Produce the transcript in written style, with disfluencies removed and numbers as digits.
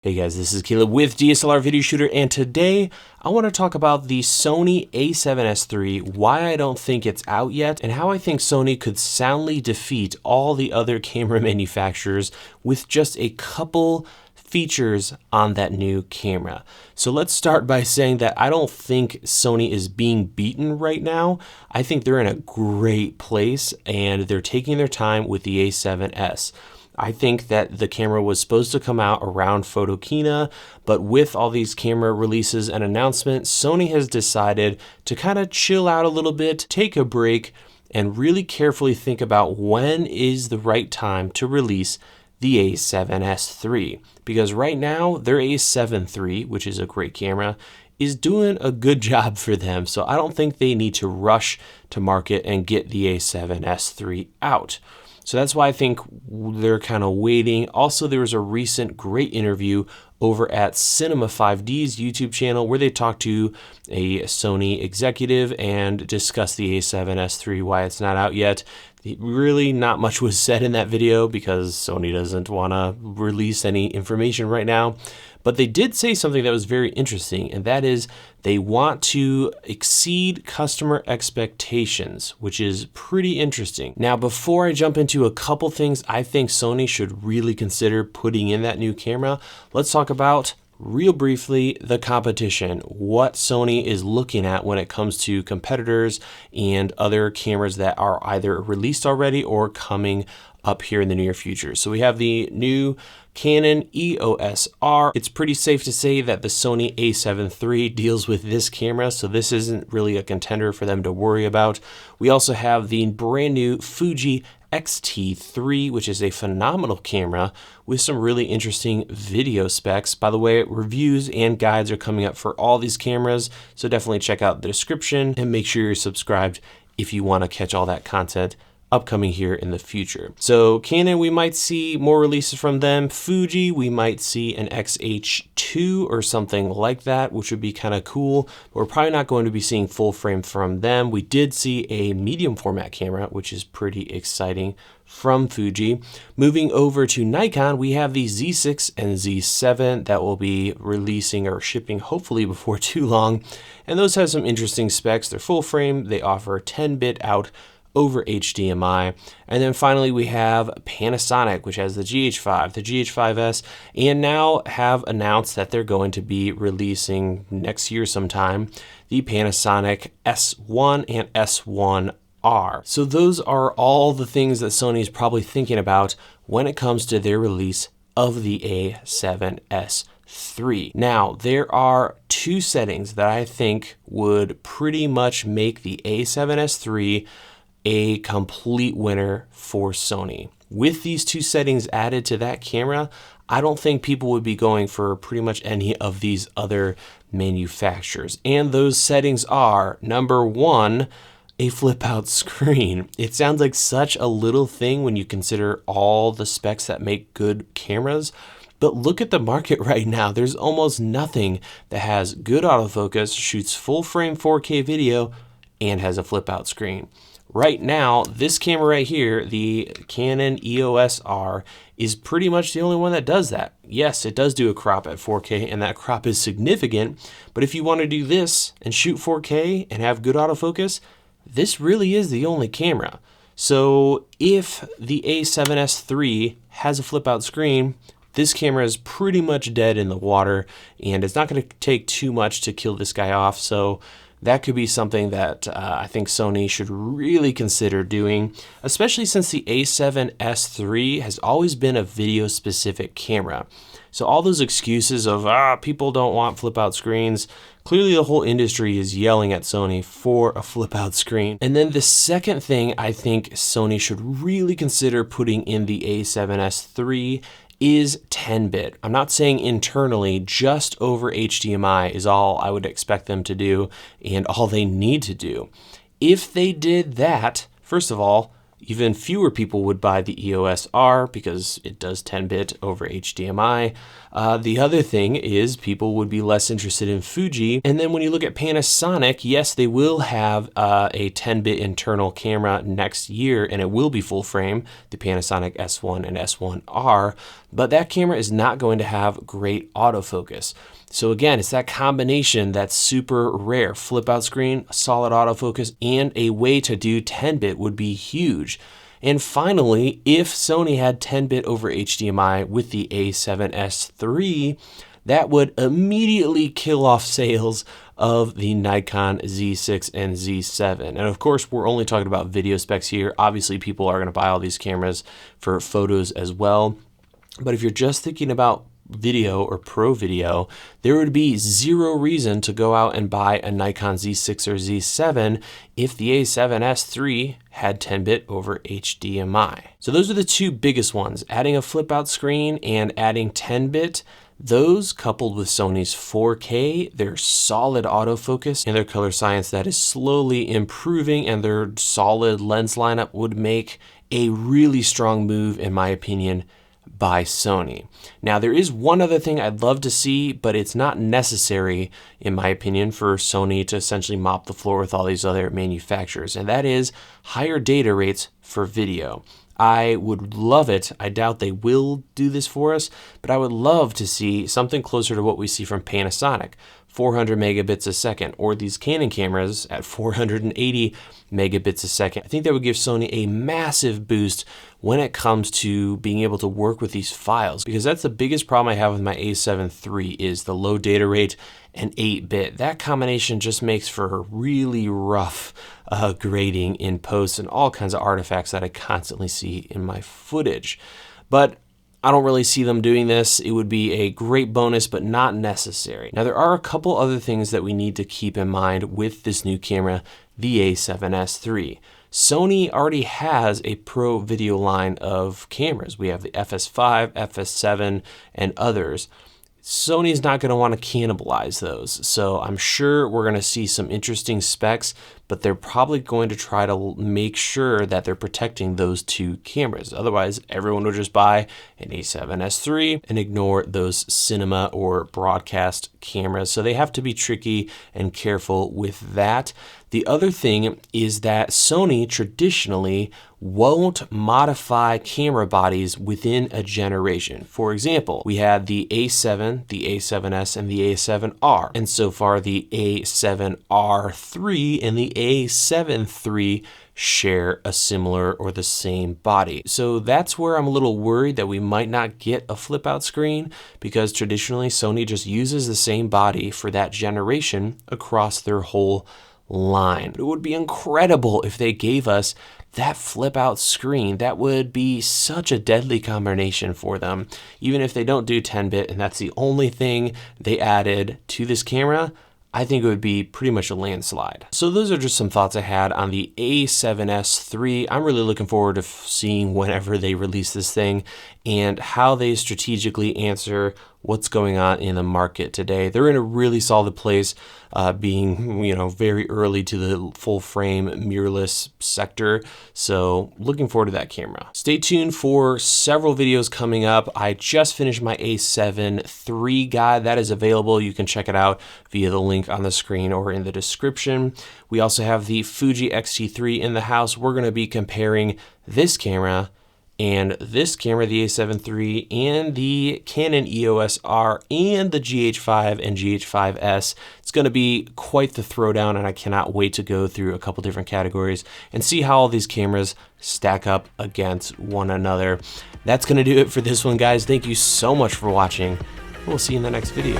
Hey guys, this is Caleb with DSLR Video Shooter, and today I want to talk about the Sony A7s III, why I don't think it's out yet, and how I think Sony could soundly defeat all the other camera manufacturers with just a couple features on that new camera. So let's start by saying that I don't think Sony is being beaten right now. I think they're in a great place and they're taking their time with the A7S. I think that the camera was supposed to come out around Photokina, but with all these camera releases and announcements, Sony has decided to kind of chill out a little bit, take a break, and really carefully think about when is the right time to release the A7s III. Because right now, their A7 III, which is a great camera, is doing a good job for them. So I don't think they need to rush to market and get the A7s III out. So that's why I think they're kind of waiting. Also, there was a recent great interview over at Cinema 5D's YouTube channel where they talked to a Sony executive and discussed the A7s III, why it's not out yet. Really not much was said in that video because Sony doesn't want to release any information right now. But they did say something that was very interesting, and that is they want to exceed customer expectations, which is pretty interesting. Now, before I jump into a couple things I think Sony should really consider putting in that new camera, let's talk about real briefly the competition, what Sony is looking at when it comes to competitors and other cameras that are either released already or coming up here in the near future. So we have the new Canon EOS R. It's pretty safe to say that the Sony A7 III deals with this camera, so this isn't really a contender for them to worry about. We also have the brand new Fuji X-T3, which is a phenomenal camera with some really interesting video specs. By the way, reviews and guides are coming up for all these cameras, so definitely check out the description and make sure you're subscribed if you want to catch all that content upcoming here in the future. So Canon, we might see more releases from them. Fuji, we might see an XH2 or something like that, which would be kind of cool. But we're probably not going to be seeing full frame from them. We did see a medium format camera, which is pretty exciting from Fuji. Moving over to Nikon, we have the Z6 and Z7 that will be releasing or shipping hopefully before too long. And those have some interesting specs. They're full frame. They offer 10-bit out over HDMI. And then finally we have Panasonic, which has the GH5, the GH5s, and now have announced that they're going to be releasing next year sometime the Panasonic S1 and S1R. So those are all the things that Sony is probably thinking about when it comes to their release of the A7s III. Now, there are two settings that I think would pretty much make the A7s III a complete winner for Sony. With these two settings added to that camera, I don't think people would be going for pretty much any of these other manufacturers. And those settings are, number one, a flip out screen. It sounds like such a little thing when you consider all the specs that make good cameras, but look at the market right now. There's almost nothing that has good autofocus, shoots full frame 4K video, and has a flip out screen. Right now, this camera right here, the Canon EOS R, is pretty much the only one that does that. Yes, it does do a crop at 4K, and that crop is significant, but if you want to do this and shoot 4K and have good autofocus, this really is the only camera. So if the A7s III has a flip out screen, this camera is pretty much dead in the water, and it's not going to take too much to kill this guy off. So that could be something that I think Sony should really consider doing, especially since the A7s III has always been a video-specific camera. So all those excuses of, people don't want flip-out screens, clearly the whole industry is yelling at Sony for a flip-out screen. And then the second thing I think Sony should really consider putting in the A7s III is 10-bit. I'm not saying internally, just over HDMI is all I would expect them to do and all they need to do. If they did that, first of all, even fewer people would buy the EOS R because it does 10-bit over HDMI. The other thing is people would be less interested in Fuji. And then when you look at Panasonic, yes, they will have a 10-bit internal camera next year, and it will be full frame, the Panasonic S1 and S1 R, but that camera is not going to have great autofocus. So again, it's that combination that's super rare. Flip out screen, solid autofocus, and a way to do 10-bit would be huge. And finally, if Sony had 10-bit over HDMI with the A7s III, that would immediately kill off sales of the Nikon Z6 and Z7. And of course, we're only talking about video specs here. Obviously, people are going to buy all these cameras for photos as well. But if you're just thinking about video or pro video, there would be zero reason to go out and buy a Nikon Z6 or Z7 if the A7s III had 10-bit over HDMI. So those are the two biggest ones, adding a flip out screen and adding 10-bit. Those, coupled with Sony's 4K, their solid autofocus, and their color science that is slowly improving, and their solid lens lineup, would make a really strong move, in my opinion, by Sony. Now, there is one other thing I'd love to see, but it's not necessary, in my opinion, for Sony to essentially mop the floor with all these other manufacturers, and that is higher data rates for video. I would love it. I doubt they will do this for us, but I would love to see something closer to what we see from Panasonic, 400 megabits a second, or these Canon cameras at 480 megabits a second. I think that would give Sony a massive boost when it comes to being able to work with these files, because that's the biggest problem I have with my A7 III is the low data rate and 8-bit. That combination just makes for really rough grading in post and all kinds of artifacts that I constantly see in my footage. But I don't really see them doing this. It would be a great bonus, but not necessary. Now, there are a couple other things that we need to keep in mind with this new camera, the A7s III. Sony already has a pro video line of cameras. We have the FS5, FS7, and others. Sony's not going to want to cannibalize those. So I'm sure we're going to see some interesting specs, but they're probably going to try to make sure that they're protecting those two cameras. Otherwise, everyone will just buy an A7s III and ignore those cinema or broadcast cameras. So they have to be tricky and careful with that. The other thing is that Sony traditionally won't modify camera bodies within a generation. For example, we had the A7, the A7s, and the A7R. And so far, the A7R III and the A7 III share a similar or the same body. So that's where I'm a little worried that we might not get a flip out screen, because traditionally Sony just uses the same body for that generation across their whole line. But it would be incredible if they gave us that flip out screen. That would be such a deadly combination for them. Even if they don't do 10-bit and that's the only thing they added to this camera, I think it would be pretty much a landslide. So those are just some thoughts I had on the A7s III. I'm really looking forward to seeing whenever they release this thing and how they strategically answer what's going on in the market today. They're in a really solid place, being very early to the full frame mirrorless sector. So looking forward to that camera. Stay tuned for several videos coming up. I just finished my A7 III guide. That is available. You can check it out via the link on the screen or in the description. We also have the Fuji X-T3 in the house. We're going to be comparing this camera and this camera, the A7 III, and the Canon EOS R, and the GH5 and GH5s. It's going to be quite the throwdown, and I cannot wait to go through a couple different categories and see how all these cameras stack up against one another. That's going to do it for this one, guys. Thank you so much for watching. We'll see you in the next video.